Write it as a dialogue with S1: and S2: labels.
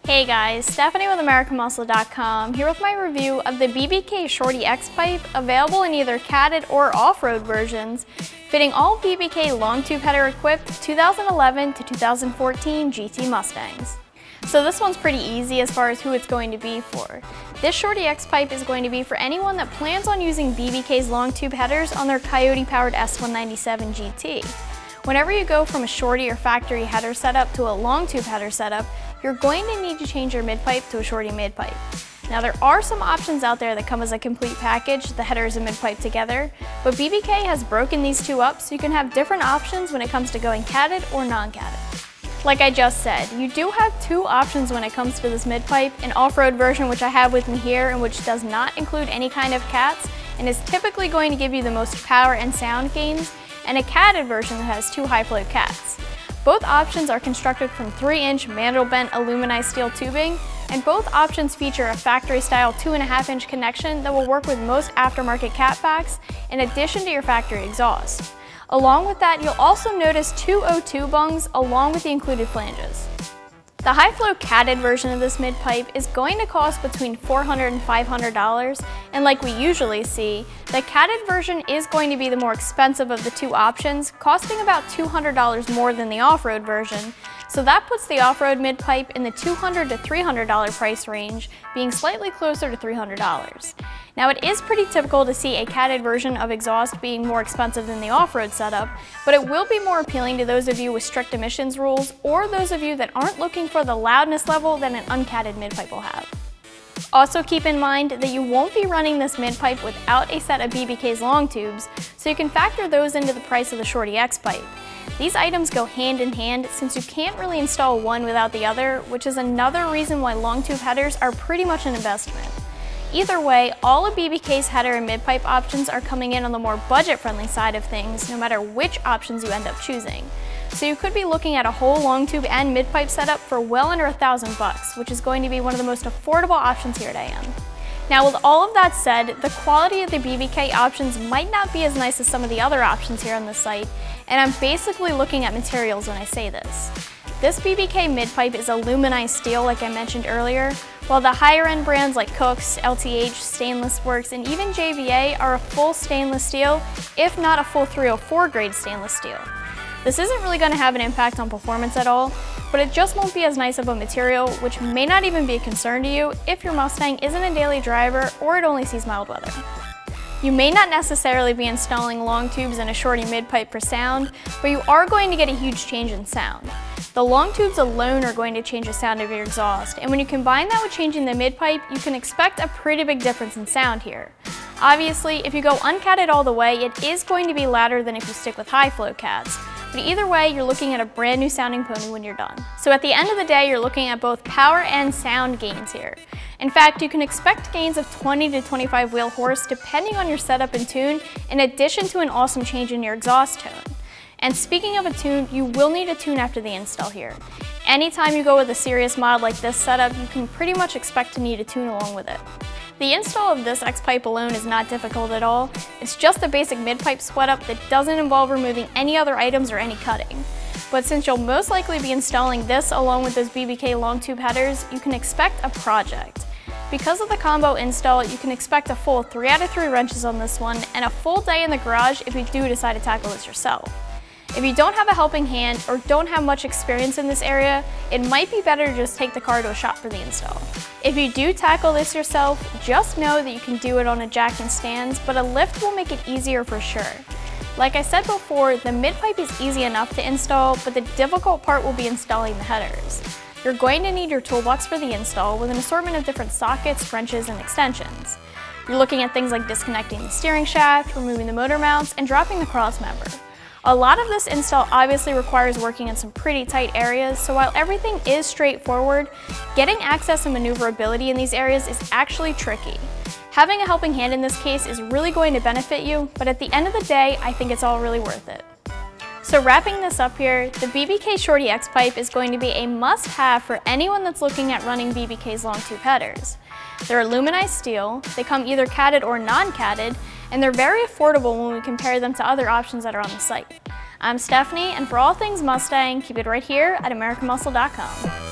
S1: Hey guys, Stephanie with AmericanMuscle.com here with my review of the BBK Shorty X pipe, available in either catted or off-road versions, fitting all BBK long tube header equipped 2011 to 2014 GT Mustangs. So this one's pretty easy as far as who it's going to be for. This Shorty X pipe is going to be for anyone that plans on using BBK's long tube headers on their Coyote-powered S197 GT. Whenever you go from a Shorty or factory header setup to a long tube header setup, you're going to need to change your mid-pipe to a Shorty mid-pipe. Now there are some options out there that come as a complete package, the headers and mid-pipe together, but BBK has broken these two up so you can have different options when it comes to going catted or non-catted. Like I just said, you do have two options when it comes to this mid-pipe, an off-road version which I have with me here and which does not include any kind of cats and is typically going to give you the most power and sound gains, and a catted version that has two high-flow cats. Both options are constructed from 3-inch mandrel bent aluminized steel tubing, and both options feature a factory-style 2.5-inch connection that will work with most aftermarket catbacks in addition to your factory exhaust. Along with that, you'll also notice two O2 bungs along with the included flanges. The high-flow catted version of this mid-pipe is going to cost between $400 and $500, and like we usually see, the catted version is going to be the more expensive of the two options, costing about $200 more than the off-road version, so that puts the off-road mid-pipe in the $200 to $300 price range, being slightly closer to $300. Now it is pretty typical to see a catted version of exhaust being more expensive than the off-road setup, but it will be more appealing to those of you with strict emissions rules or those of you that aren't looking for the loudness level that an uncatted mid-pipe will have. Also keep in mind that you won't be running this mid-pipe without a set of BBK's long tubes, so you can factor those into the price of the Shorty X pipe. These items go hand in hand since you can't really install one without the other, which is another reason why long tube headers are pretty much an investment. Either way, all of BBK's header and mid-pipe options are coming in on the more budget-friendly side of things, no matter which options you end up choosing. So you could be looking at a whole long tube and mid-pipe setup for well under $1,000, which is going to be one of the most affordable options here at AM. Now with all of that said, the quality of the BBK options might not be as nice as some of the other options here on the site, and I'm basically looking at materials when I say this. This BBK mid-pipe is aluminized steel like I mentioned earlier, while the higher end brands like Cook's, LTH, Stainless Works, and even JVA are a full stainless steel, if not a full 304 grade stainless steel. This isn't really going to have an impact on performance at all, but it just won't be as nice of a material, which may not even be a concern to you if your Mustang isn't a daily driver or it only sees mild weather. You may not necessarily be installing long tubes and a Shorty mid-pipe for sound, but you are going to get a huge change in sound. The long tubes alone are going to change the sound of your exhaust, and when you combine that with changing the mid-pipe, you can expect a pretty big difference in sound here. Obviously, if you go uncatted all the way, it is going to be louder than if you stick with high-flow cats. But either way, you're looking at a brand new sounding pony when you're done. So at the end of the day, you're looking at both power and sound gains here. In fact, you can expect gains of 20 to 25 wheel horse depending on your setup and tune, in addition to an awesome change in your exhaust tone. And speaking of a tune, you will need a tune after the install here. Anytime you go with a serious mod like this setup, you can pretty much expect to need a tune along with it. The install of this X pipe alone is not difficult at all. It's just a basic mid-pipe sweat up that doesn't involve removing any other items or any cutting. But since you'll most likely be installing this along with those BBK long tube headers, you can expect a project. Because of the combo install, you can expect a full 3 out of 3 wrenches on this one and a full day in the garage if you do decide to tackle this yourself. If you don't have a helping hand or don't have much experience in this area, it might be better to just take the car to a shop for the install. If you do tackle this yourself, just know that you can do it on a jack and stands, but a lift will make it easier for sure. Like I said before, the mid-pipe is easy enough to install, but the difficult part will be installing the headers. You're going to need your toolbox for the install with an assortment of different sockets, wrenches, and extensions. You're looking at things like disconnecting the steering shaft, removing the motor mounts, and dropping the cross member. A lot of this install obviously requires working in some pretty tight areas, so while everything is straightforward, getting access and maneuverability in these areas is actually tricky. Having a helping hand in this case is really going to benefit you, but at the end of the day, I think it's all really worth it. So wrapping this up here, the BBK Shorty X pipe is going to be a must-have for anyone that's looking at running BBK's long tube headers. They're aluminized steel, they come either catted or non-catted, and they're very affordable when we compare them to other options that are on the site. I'm Stephanie, and for all things Mustang, keep it right here at AmericanMuscle.com.